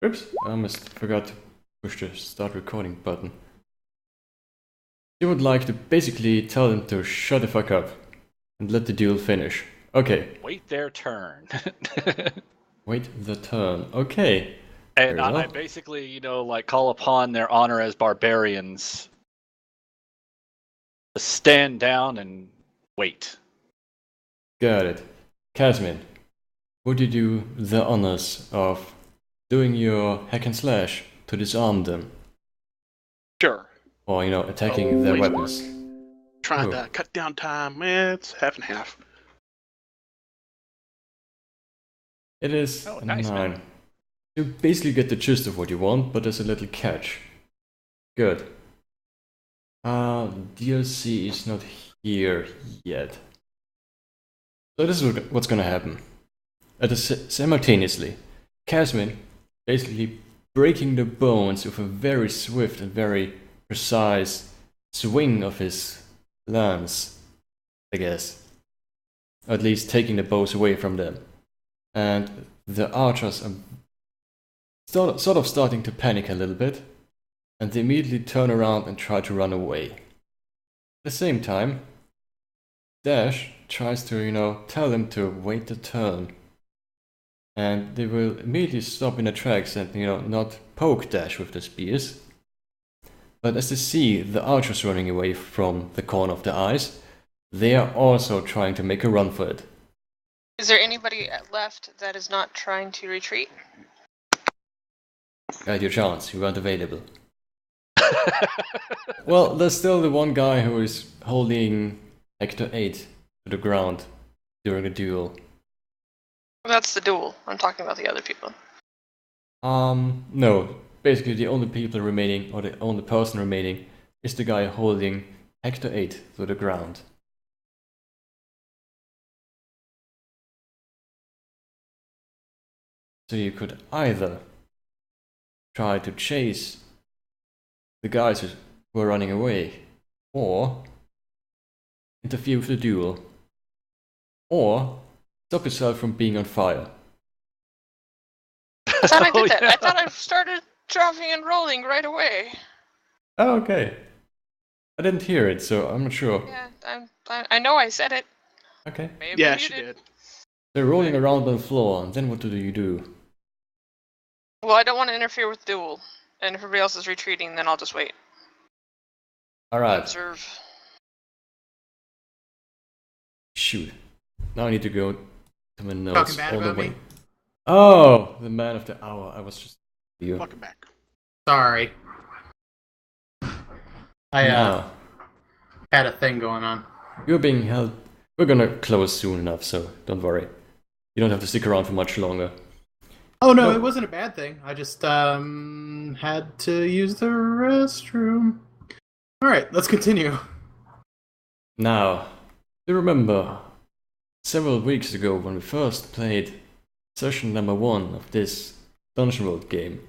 Oops, I almost forgot to push the start recording button. You would like to basically tell them to shut the fuck up and let the duel finish. Okay. Wait their turn. Wait the turn. Okay. And Very well. I basically, like call upon their honor as barbarians to stand down and wait. Got it. Kazmin, would you do the honors of doing your hack and slash to disarm them? Sure. Or, attacking their please. weapons? Trying to cut down time. It's half and half. It is Oh, a nice, 9. man. You basically get the gist of what you want, but there's a little catch. Good. DLC is not here yet. So this is what's gonna happen. Simultaneously, Kazmin basically breaking the bones with a very swift and very precise swing of his lance, I guess. Or at least taking the bows away from them. And the archers are sort of starting to panic a little bit, and they immediately turn around and try to run away. At the same time, Dash tries to, tell them to wait their turn. And they will immediately stop in their tracks and, not poke Dash with the spears. But as they see the archers running away from the corner of the eyes, they are also trying to make a run for it. Is there anybody left that is not trying to retreat? Got your chance, you weren't available. Well, there's still the one guy who is holding Hector 8 to the ground during the duel. That's the duel. I'm talking about the other people. No. Basically, the only people remaining, or the only person remaining, is the guy holding Hector 8 to the ground. So you could either try to chase the guys who are running away, or interfere with the duel, or stop yourself from being on fire. I thought I did that. I thought I started dropping and rolling right away. Oh, okay. I didn't hear it, so I'm not sure. Yeah, I know I said it. Okay. Maybe Yeah, you she did. They're rolling around on the floor, and then what do you do? Well, I don't want to interfere with the duel. And if everybody else is retreating, then I'll just wait. Alright. Observe. Shoot. Now I need to go to my notes Talking bad all the about way. me? Oh, the man of the hour. I was just you. Welcome back. Sorry. I Now, had a thing going on. you're being held. We're gonna close soon enough, so don't worry. You don't have to stick around for much longer. Oh no, No. it wasn't a bad thing. I just had to use the restroom. All right, let's continue. Now, do you remember several weeks ago when we first played session number 1 of this Dungeon World game?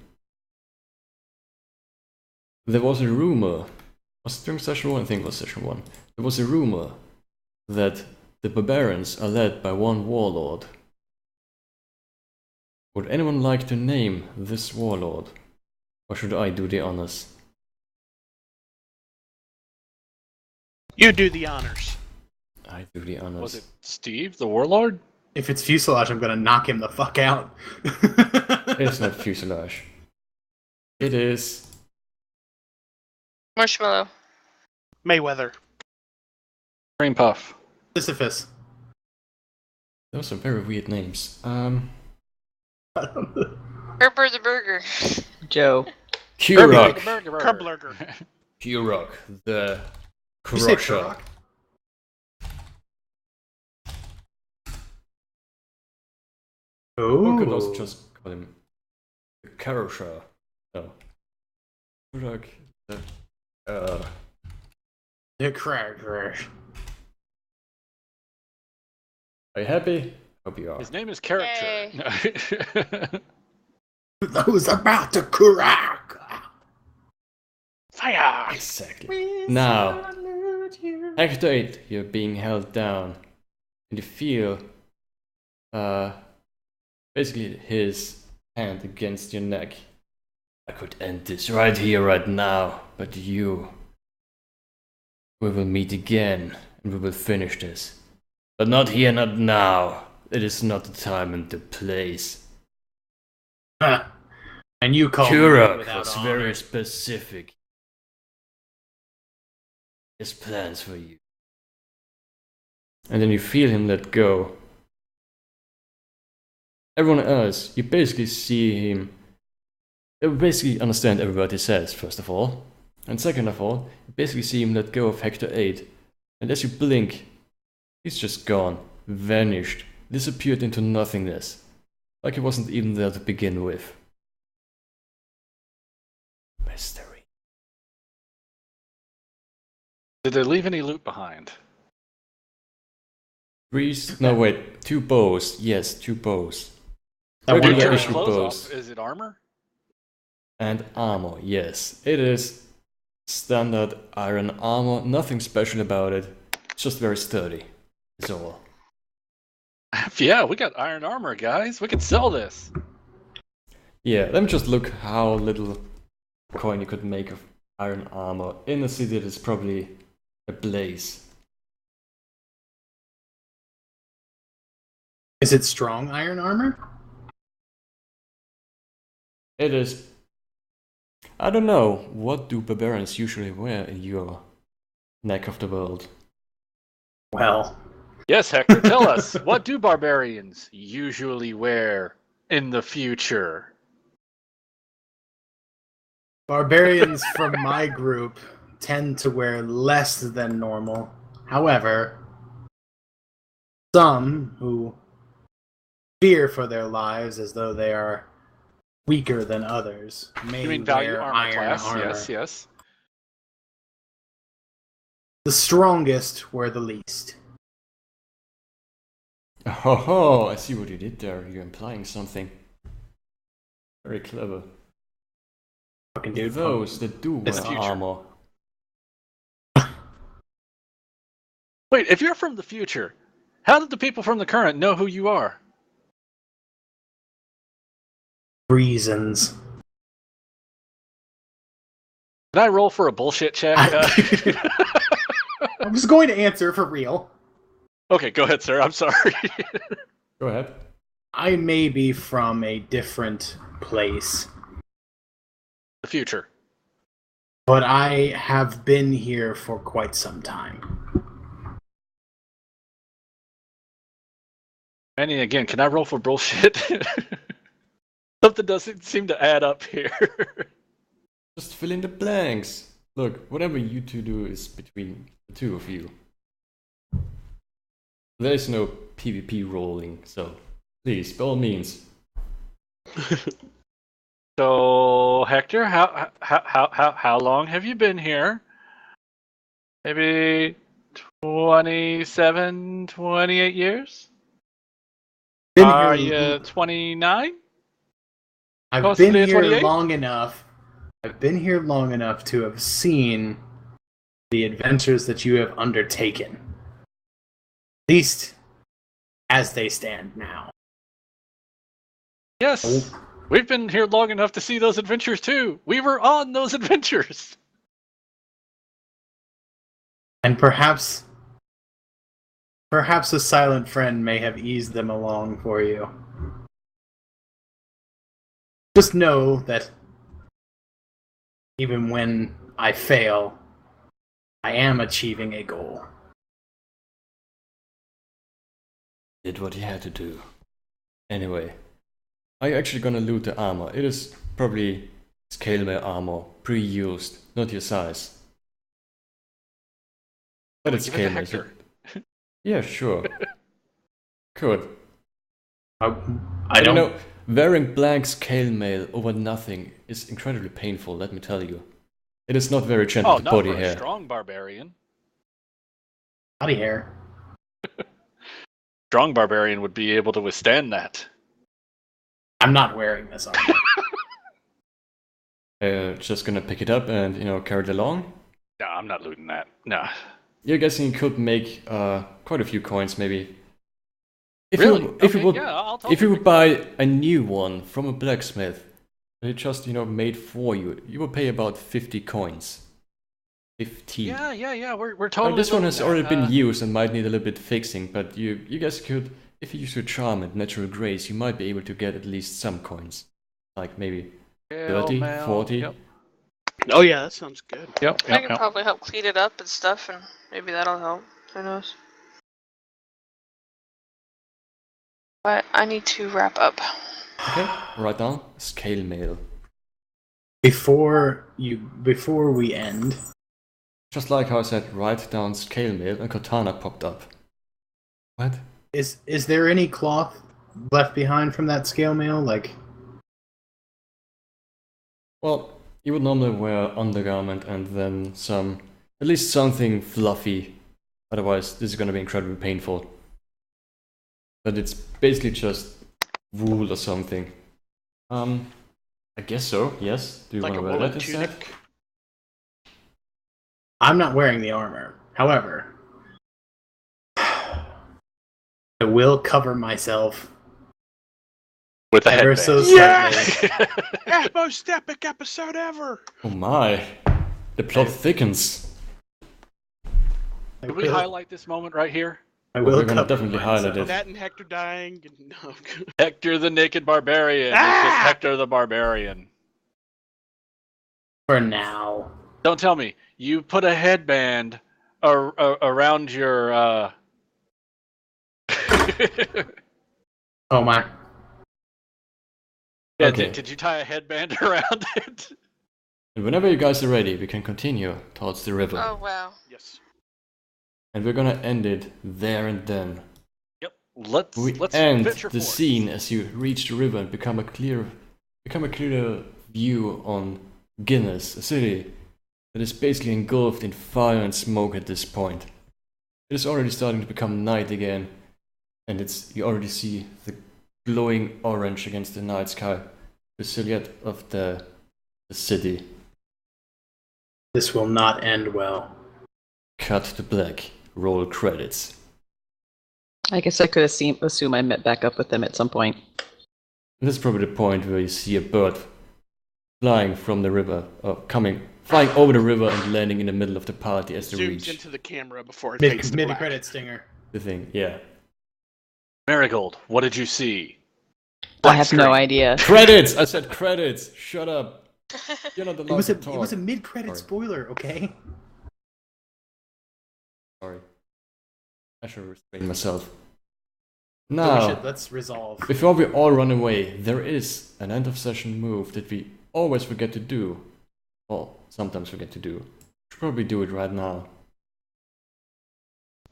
There was a rumor. Was it during session 1? I think it was session 1. There was a rumor that the barbarians are led by one warlord. Would anyone like to name this warlord? Or should I do the honors? You do the honors. I do the honors. Was it Steve, the warlord? If it's fuselage, I'm gonna knock him the fuck out. It's not fuselage. It is... Marshmallow. Mayweather. Cream Puff. Sisyphus. Those are very weird names. Herber the Burger. Joe. Q-Rock. Kerblurger. Q-Rock. The Did you say Crusher. Turok? Or could also Ooh. just call him the Crusher. No. Q-Rock. The cracker. Are you happy? Hope you are. His name is Character. Those about to crack. Fire! Exactly. Now, Hector 8, you're being held down. And you feel basically his hand against your neck. I could end this right here, right now, but you... We will meet again, and we will finish this. But not here, not now. It is not the time and the place. Huh. And you called me Turok without was honor. very specific. His plans for you. And then you feel him let go. Everyone else, you basically see him. You basically understand every word he says, first of all. And second of all, you basically see him let go of Hector 8. And as you blink, he's just gone, vanished, disappeared into nothingness. Like he wasn't even there to begin with. Mystery. Did they leave any loot behind? No wait, 2 bows. Yes, 2 bows. That Regular one Take his issue clothes bows. off. Is it armor? And armor, yes. It is standard iron armor, nothing special about it. It's just very sturdy. That's all. Yeah, we got iron armor, guys. We can sell this. Yeah, let me just look how little coin you could make of iron armor. In a city that is probably ablaze. Is it strong iron armor? It is... I don't know, what do barbarians usually wear in your neck of the world? Well, Yes, Hector, tell us. What do barbarians usually wear in the future? barbarians from my group tend to wear less than normal. However, some who fear for their lives as though they are weaker than others may You mean value wear armor iron class? armor. Yes, yes. The strongest wear the least. Oh, I see what you did there. You're implying something. Very clever. Fucking dude. Those that do It's wear future. armor. Wait, if you're from the future, how did the people from the current know who you are? Reasons. Can I roll for a bullshit check? I was going to answer for real. Okay, go ahead, sir. I'm sorry. Go ahead. I may be from a different place, The future. but I have been here for quite some time. Manny, again, can I roll for bullshit? Something doesn't seem to add up here. Just fill in the blanks. Look, whatever you two do is between the two of you. There is no PvP rolling, so please, by all means. So, Hector, how long have you been here? Maybe 27, 28 years? Are you 29? I've possibly been a here 28? long enough. I've been here long enough to have seen the adventures that you have undertaken. At least as they stand now. Yes. We've been here long enough to see those adventures too. We were on those adventures. And perhaps a silent friend may have eased them along for you. Just know that even when I fail, I am achieving a goal. Did what he had to do. Anyway, are you actually gonna loot the armor? It is probably scale mail armor, pre-used, not your size. But it's Give it to scale mail. Hector. Yeah, sure. Could. I You don't know, wearing blank scale mail over nothing is incredibly painful, let me tell you. It is not very gentle Oh, to not body for a hair. strong barbarian. body hair. Strong barbarian would be able to withstand that. I'm not wearing this armor. Just gonna pick it up and, carry it along. No, I'm not looting that. No. You're guessing you could make quite a few coins, maybe If Really? you if you Okay, would yeah, I'll if you totally would buy a new one from a blacksmith, and it just made for you, you would pay about 50 coins. 50. Yeah. We're Now, totally. this one doing has that. already been used and might need a little bit fixing, but you guys could, if you use your charm and natural grace, you might be able to get at least some coins, like maybe 30, 40. Yep. Oh yeah, that sounds good. Yep. I can probably help clean it up and stuff, and maybe that'll help. Who knows? But I need to wrap up. Okay, write down scale mail. Before we end, Just like how I said, write down scale mail, and Cortana popped up. What? is there any cloth left behind from that scale mail? Like, Well, you would normally wear undergarment and then at least something fluffy. Otherwise, this is gonna be incredibly painful. But it's basically just wool or something. I guess so, yes. Do you Like want a to wear woolen that instead? tunic. I'm not wearing the armor. However, I will cover myself With a ever headband. so slightly. Yeah! Most epic episode ever. Oh my. The plot thickens. Can we highlight this moment right here? I We're will gonna cover definitely highlight myself. it. That and Hector dying. And, no, Hector the Naked Barbarian. It's just Hector the Barbarian. For now. Don't tell me you put a headband around your. Oh my. Yeah, Okay. did you tie a headband around it? And whenever you guys are ready, we can continue towards the river. Oh wow. yes. And we're gonna end it there and then. Yep. Let's end venture the forth. scene as you reach the river and become a clearer view on Guinness, a city that is basically engulfed in fire and smoke at this point. It is already starting to become night again, and you already see the glowing orange against the night sky, the silhouette of the city. This will not end well. Cut to black. Roll credits. I guess I could assume I met back up with them at some point. And this is probably the point where you see a bird flying from the river, flying over the river and landing in the middle of the party as they Zooms reach into the camera before it fades to Mid black. credit stinger. the thing. Yeah. Merigold, what did you see? I have no idea. Credits! I said credits! Shut up! You're not allowed to talk. It was a mid credit Sorry. spoiler, okay? Sorry. I should restrain myself. So Now, let's resolve. before we all run away, there is an end of session move that we always forget to do. Well, sometimes forget to do. Should probably do it right now.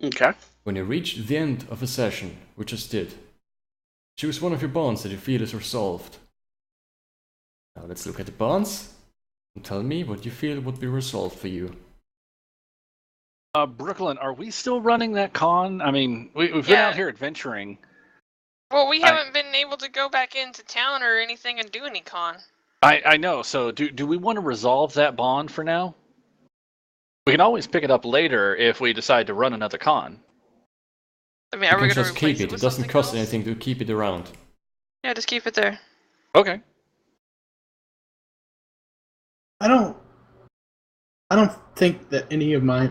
Okay. When you reach the end of a session, we just did, choose one of your bonds that you feel is resolved. Now let's look at the bonds and tell me what you feel would be resolved for you. Brooklyn, are we still running that con? I mean, we've been Yeah. out here adventuring. Well, we haven't been able to go back into town or anything and do any con. I know. So do we want to resolve that bond for now? We can always pick it up later if we decide to run another con. I mean, You are we can gonna just replace keep it. with It doesn't something cost else? anything to keep it around. Yeah, just keep it there. Okay. I don't think that any of my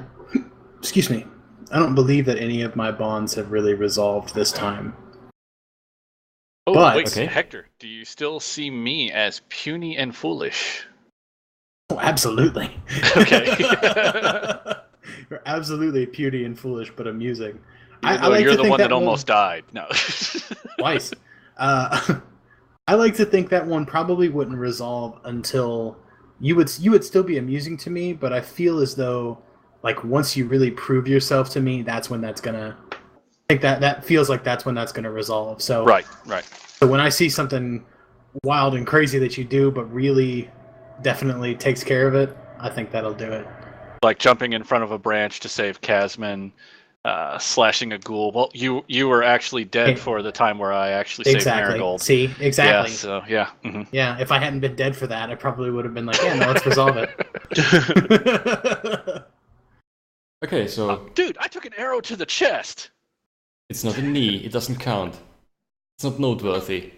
excuse me. I don't believe that any of my bonds have really resolved this time. Oh, But- wait, Okay. Hector, do you still see me as puny and foolish? Oh, absolutely. Okay. You're absolutely puny and foolish, but amusing. Even though you're to the think one that will- almost died. No. twice. I like to think that one probably wouldn't resolve until you would still be amusing to me, but I feel as though like once you really prove yourself to me, that's when that's gonna. I think that feels like that's when that's gonna resolve. So Right. So when I see something wild and crazy that you do, but really definitely takes care of it, I think that'll do it. Like jumping in front of a branch to save Kazmin, slashing a ghoul. Well, you were actually dead Hey. for the time where I actually saved Exactly. Merigold. See, exactly. Yeah, so, yeah. Mhm. Yeah, if I hadn't been dead for that, I probably would have been like, yeah, no, let's resolve it. Okay, so Dude, I took an arrow to the chest. It's not a knee, it doesn't count. It's not noteworthy.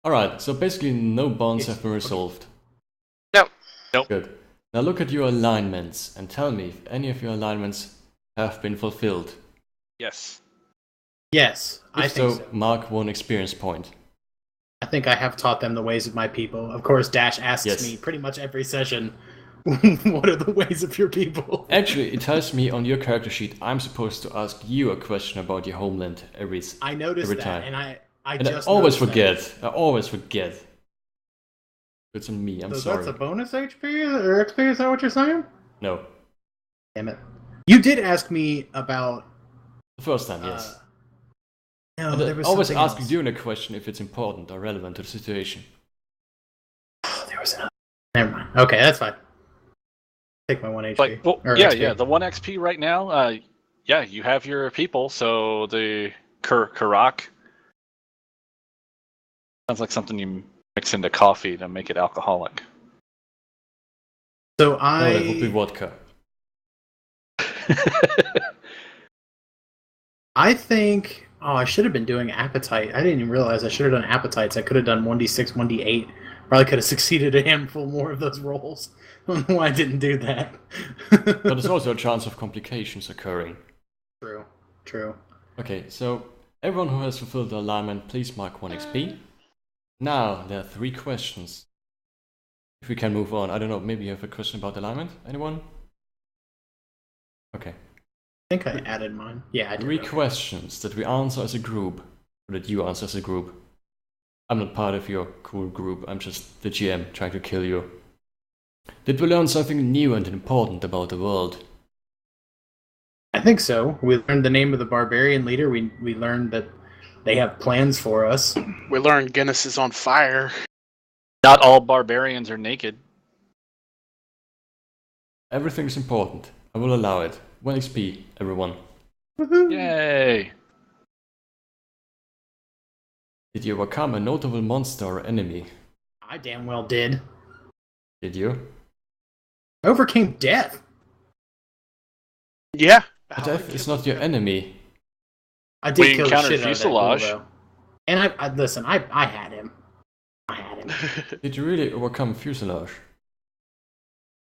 Alright, so basically no bonds have been resolved. No. Nope. Good. Now look at your alignments and tell me if any of your alignments have been fulfilled. Yes. Yes, I If think so, so. mark 1 experience point. I think I have taught them the ways of my people. Of course, Dash asks Yes. me pretty much every session, what are the ways of your people? Actually, it tells me on your character sheet I'm supposed to ask you a question about your homeland every I noticed every that, time. and I And I just always noticed that. forget. I always forget. It's on me, I'm So sorry. that's a bonus HP or XP, is that what you're saying? No. Damn it. You did ask me about... The first time, yes. No, And there I was always something ask else. you in a question if it's important or relevant to the situation. There was another... Never mind. Okay, that's fine. Take my 1 HP. But well, or yeah, XP. yeah. The 1 XP right now. Yeah, you have your people. So the Karak sounds like something you mix into coffee to make it alcoholic. So No, that would be I... vodka. I think... Oh, I should have been doing appetite. I didn't even realize I should have done appetites. I could have done 1d6, 1d8. Probably could have succeeded a handful more of those rolls. I don't know why I didn't do that. But there's also a chance of complications occurring. True. True. Okay, so everyone who has fulfilled the alignment, please mark 1 XP. Now, there are 3 questions. If we can move on. I don't know, maybe you have a question about alignment? Anyone? Okay. I think I added mine. Yeah, I did. 3 okay. questions that we answer as a group. Or that you answer as a group. I'm not part of your cool group, I'm just the GM trying to kill you. Did we learn something new and important about the world? I think so. We learned the name of the barbarian leader. We learned that they have plans for us. We learned Guinness is on fire. Not all barbarians are naked. Everything's important. I will allow it. 1 XP, everyone. Yay! Did you overcome a notable monster or enemy? I damn well did. Did you? I overcame death. Yeah. Death is not your enemy. I did We kill the encountered shit out of that Fuselage. ghoul, though. And I listen. I had him. I had him. Did you really overcome Fuselage?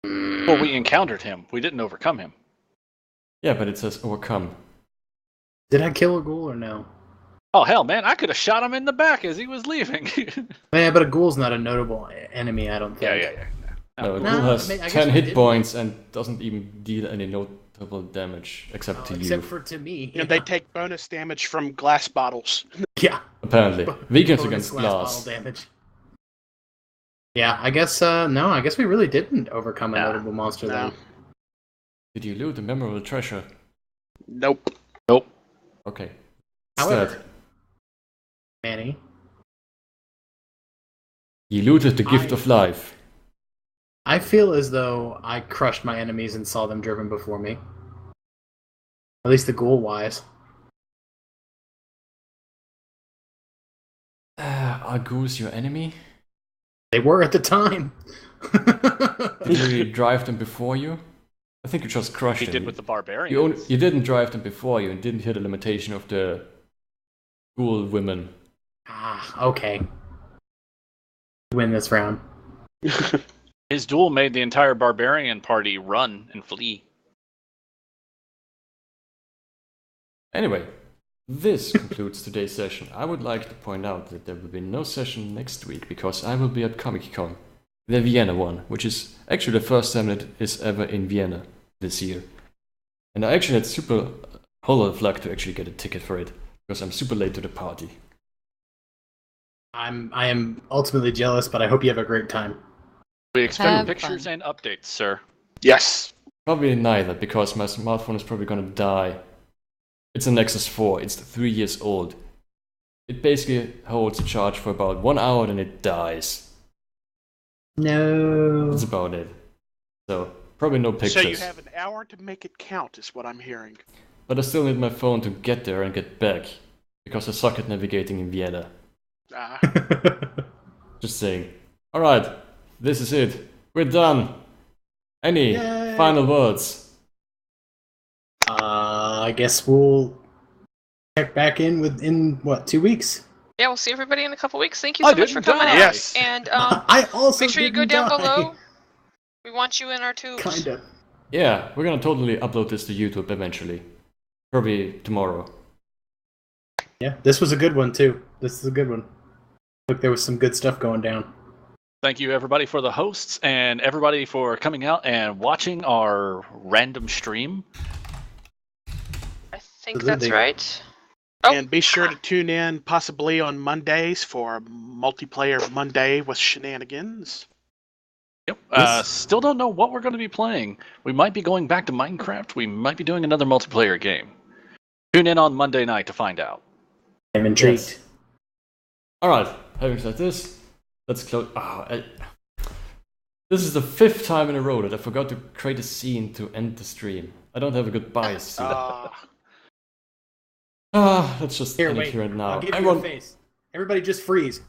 Well, we encountered him. We didn't overcome him. Yeah, but it says overcome. Did I kill a ghoul or no? Oh hell, man! I could have shot him in the back as he was leaving. Yeah, but a ghoul's not a notable enemy. I don't think. yeah. No, it No, has I guess 10 we hit did. points and doesn't even deal any notable damage except to Except you. for to me. You know, they take bonus damage from glass bottles. Yeah. Apparently. Weakens Bonus against glass glass. bottle damage. Yeah, I guess. No, I guess we really didn't overcome a No. notable monster. No. Then. Did you loot a memorable treasure? Nope. Nope. Okay. However, Instead, Manny, you looted the gift of life. I feel as though I crushed my enemies and saw them driven before me. At least the ghoul-wise. Are ghouls your enemy? They were at the time. Did you really drive them before you? I think you just crushed He them. did with the barbarians. You didn't drive them before you and didn't hit the limitation of the ghoul women. Okay. Win this round. His duel made the entire barbarian party run and flee. Anyway, this concludes today's session. I would like to point out that there will be no session next week because I will be at Comic-Con, the Vienna one, which is actually the first time it is ever in Vienna this year. And I actually had super whole lot of luck to actually get a ticket for it because I'm super late to the party. I am ultimately jealous, but I hope you have a great time. We expect Have pictures fun. and updates, sir. Yes. Probably neither because my smartphone is probably gonna die. It's a Nexus 4, it's 3 years old. It basically holds a charge for about 1 hour and it dies. No. That's about it. So, probably no pictures. So you have an hour to make it count, is what I'm hearing. But I still need my phone to get there and get back. Because I suck at navigating in Vienna. Ah. Just saying. Alright, this is it. We're done. Any Yay. final words? I guess we'll check back in what, 2 weeks? Yeah, we'll see everybody in a couple weeks. Thank you so much for didn't coming die. out. Yes. And I also make sure you go didn't down die. below. We want you in our tubes. Kinda. Yeah, we're gonna totally upload this to YouTube eventually. Probably tomorrow. Yeah, this was a good one too. This is a good one. Look, there was some good stuff going down. Thank you, everybody, for the hosts and everybody for coming out and watching our random stream. I think Absolutely. that's right. Oh. And be sure to tune in possibly on Mondays for Multiplayer Monday with Shenanigans. Yep. Yes. Still don't know what we're going to be playing. We might be going back to Minecraft. We might be doing another multiplayer game. Tune in on Monday night to find out. I'm intrigued. Yes. Alright, having said this, let's close. This is the 5th time in a row that I forgot to create a scene to end the stream. I don't have a good bias scene. Let's just Here, end it wait. here and now. I'll give you a face. Everybody just freeze.